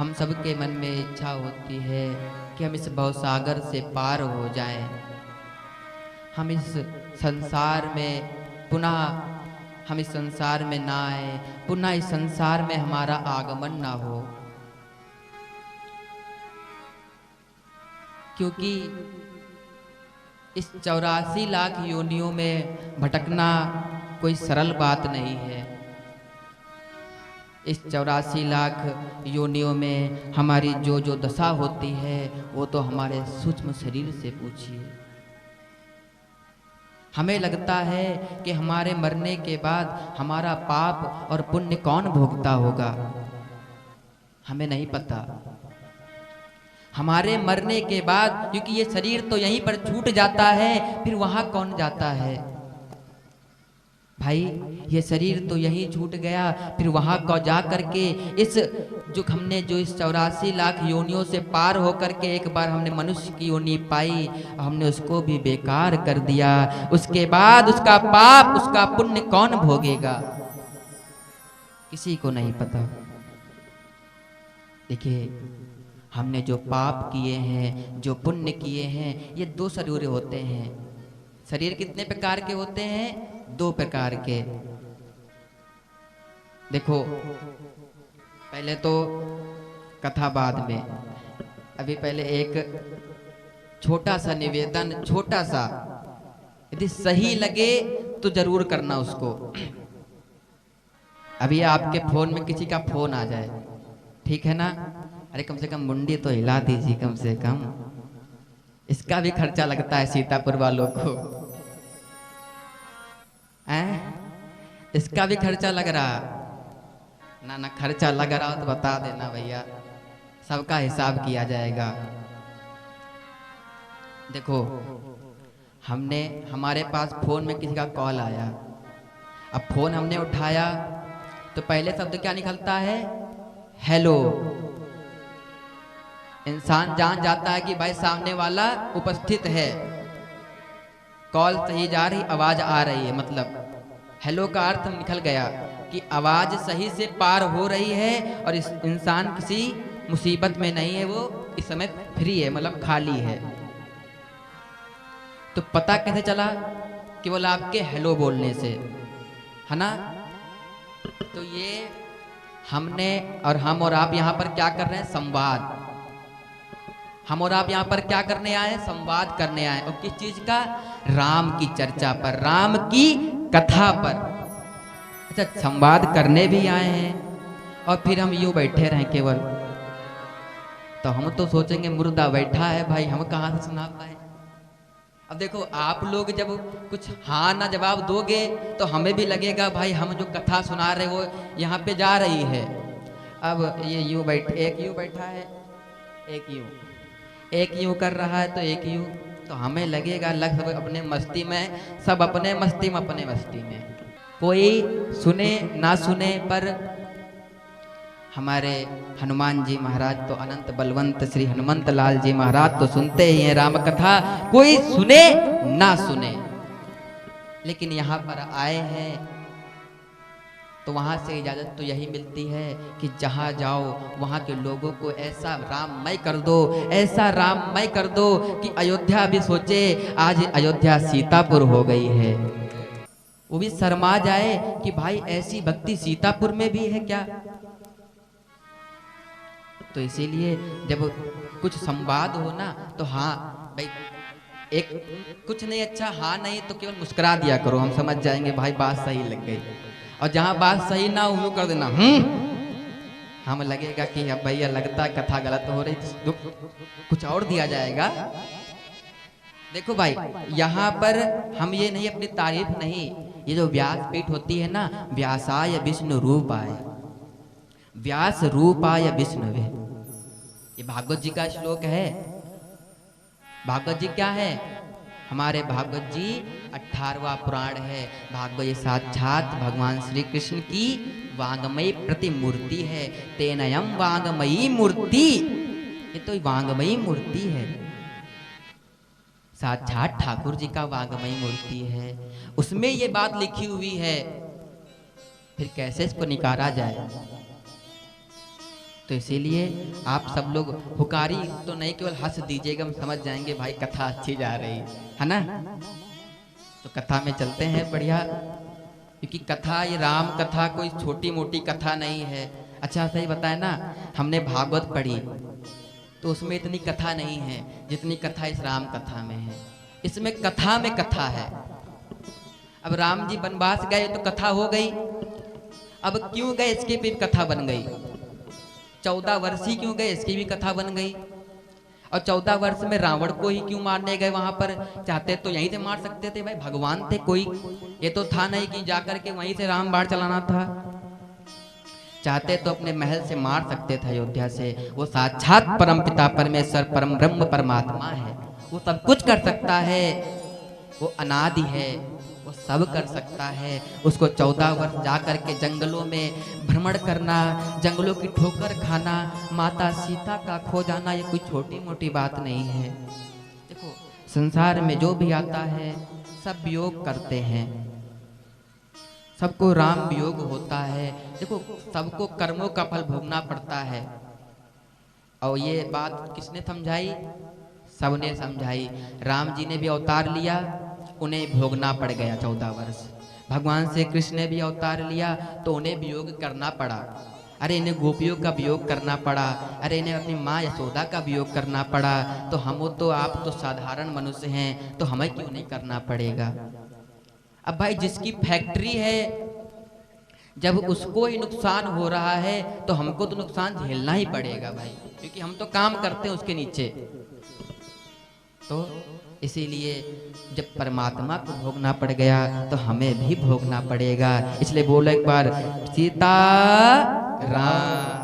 हम सबके मन में इच्छा होती है कि हम इस भवसागर से पार हो जाएं। हम इस संसार में पुनः हम इस संसार में ना आए, पुनः इस संसार में हमारा आगमन ना हो। क्योंकि इस 84 लाख योनियों में भटकना कोई सरल बात नहीं है। इस 84 लाख योनियों में हमारी जो जो दशा होती है वो तो हमारे सूक्ष्म शरीर से पूछिए। हमें लगता है कि हमारे मरने के बाद हमारा पाप और पुण्य कौन भोगता होगा। हमें नहीं पता। हमारे मरने के बाद, क्योंकि ये शरीर तो यहीं पर छूट जाता है, फिर वहां कौन जाता है भाई। ये शरीर तो यहीं छूट गया, फिर वहां को जा करके इस जो हमने जो इस 84 लाख योनियों से पार होकर के एक बार हमने मनुष्य की योनि पाई, हमने उसको भी बेकार कर दिया। उसके बाद उसका पाप उसका पुण्य कौन भोगेगा, किसी को नहीं पता। देखिए, हमने जो पाप किए हैं, जो पुण्य किए हैं, ये 2 शरीर होते हैं। शरीर कितने प्रकार के होते हैं? 2 प्रकार के। देखो, पहले तो कथा बाद में, अभी पहले एक छोटा सा निवेदन, छोटा सा, यदि सही लगे तो जरूर करना उसको। अभी आपके फोन में किसी का फोन आ जाए, ठीक है ना, अरे कम से कम मुंडी तो हिला दीजिए, कम से कम। इसका भी खर्चा लगता है सीतापुर वालों को, इसका भी खर्चा लग रहा ना। ना खर्चा लग रहा हो तो बता देना भैया, सबका हिसाब किया जाएगा। देखो, हमने हमारे पास फोन में किसी का कॉल आया, अब फोन हमने उठाया तो पहले शब्द क्या निकलता है? हेलो। इंसान जान जाता है कि भाई सामने वाला उपस्थित है, कॉल सही जा रही, आवाज आ रही है, मतलब हेलो का अर्थ निकल गया कि आवाज सही से पार हो रही है और इस इंसान किसी मुसीबत में नहीं है, वो इस समय फ्री है, मतलब खाली है। तो पता कैसे चला? केवल आपके हेलो बोलने से, है ना। तो ये हमने और हम और आप यहाँ पर क्या कर रहे हैं? संवाद। हम और आप यहाँ पर क्या करने आए? संवाद करने आए। और किस चीज का? राम की चर्चा पर, राम की कथा पर। अच्छा, संवाद करने भी आए हैं और फिर हम यूं बैठे रहे केवल, तो हम तो सोचेंगे मुर्दा बैठा है भाई, हम कहाँ से सुना पाए। अब देखो, आप लोग जब कुछ हाँ ना जवाब दोगे तो हमें भी लगेगा भाई हम जो कथा सुना रहे वो यहाँ पे जा रही है। अब ये यूं बैठ, एक यूं बैठा है, एक यूं कर रहा है, तो एक यूं, तो हमें लगेगा लग सब अपने मस्ती में, सब अपने मस्ती में, अपने मस्ती में। कोई सुने ना सुने, पर हमारे हनुमान जी महाराज तो अनंत बलवंत श्री हनुमंत लाल जी महाराज तो सुनते ही हैं राम कथा, कोई सुने ना सुने, लेकिन यहाँ पर आए हैं तो वहां से इजाजत तो यही मिलती है कि जहां जाओ वहां के लोगों को ऐसा राममय कर दो, ऐसा राममय कर दो कि अयोध्या भी सोचे आज अयोध्या सीतापुर हो गई है। वो भी शर्मा जाए कि भाई ऐसी भक्ति सीतापुर में भी है क्या। तो इसीलिए जब कुछ संवाद हो ना, तो हाँ भाई, एक कुछ नहीं, अच्छा हाँ नहीं तो केवल मुस्कुरा दिया करो, हम समझ जाएंगे भाई बात सही लग गई। और जहां बात सही ना हो कर देना हम लगेगा कि अब भैया लगता है कथा गलत हो रही, तो कुछ और दिया जाएगा। देखो भाई, यहाँ पर हम ये नहीं, अपनी तारीफ नहीं, ये जो व्यासपीठ होती है ना, व्यासाय विष्णु रूपाय, व्यास रूपाय विष्णुवे, ये भागवत जी का श्लोक है। भागवत जी क्या है? हमारे भागवत जी 18वां पुराण है। भागवत ये साक्षात भगवान श्री कृष्ण की वांगमयी प्रतिमूर्ति है। तेनयम वांगमयी मूर्ति, ये तो वांगमयी मूर्ति है, साक्षात ठाकुर जी का वांगमयी मूर्ति है, उसमें ये बात लिखी हुई है, फिर कैसे इसको निकाला जाए। तो इसीलिए आप सब लोग हुकारी तो नहीं केवल हंस दीजिएगा, हम समझ जाएंगे भाई कथा अच्छी जा रही है ना। तो कथा में चलते हैं बढ़िया, क्योंकि कथा ये राम कथा कोई छोटी मोटी कथा नहीं है। अच्छा सही बताए ना, हमने भागवत पढ़ी तो उसमें इतनी कथा नहीं है जितनी कथा इस राम कथा में है। इसमें कथा में कथा है। अब राम जी वनवास गए तो कथा हो गई, अब क्यों गए इसकी भी कथा बन गई। 14 वर्ष ही क्यों गए इसकी भी कथा बन गई। और 14 वर्ष में रावण को ही क्यों मारने गए वहां पर, चाहते तो यहीं से मार सकते थे, भाई भगवान थे कोई, ये तो था नहीं कि जाकर के वहीं से राम बाण चलाना था। चाहते तो अपने महल से मार सकते थे अयोध्या से। वो साक्षात परम पिता परमेश्वर परम ब्रह्म परमात्मा है, वो सब कुछ कर सकता है, वो अनादि है, वो सब कर सकता है। उसको 14 वर्ष जाकर के जंगलों में भ्रमण करना, जंगलों की ठोकर खाना, माता सीता का खो जाना, ये कोई छोटी मोटी बात नहीं है। देखो संसार में जो भी आता है सब वियोग करते हैं, सबको राम वियोग होता है। देखो सबको कर्मों का फल भोगना पड़ता है। और ये बात किसने समझाई, सबने समझाई। राम जी ने भी अवतार लिया, उन्हें भोगना पड़ गया 14 वर्ष। भगवान श्री कृष्ण ने भी अवतार लिया तो उन्हें वियोग करना पड़ा। अरे इन्हें गोपियों का वियोग करना पड़ा, अरे इन्हें अपनी माँ यशोदा का वियोग करना पड़ा। तो हम तो आप तो साधारण मनुष्य हैं, तो हमें क्यों नहीं करना पड़ेगा। अब भाई जिसकी फैक्ट्री है, जब उसको ही नुकसान हो रहा है तो हमको तो नुकसान झेलना ही पड़ेगा भाई, क्योंकि हम तो काम करते हैं उसके नीचे। तो इसीलिए जब परमात्मा को भोगना पड़ गया तो हमें भी भोगना पड़ेगा। इसलिए बोलो एक बार सीता राम।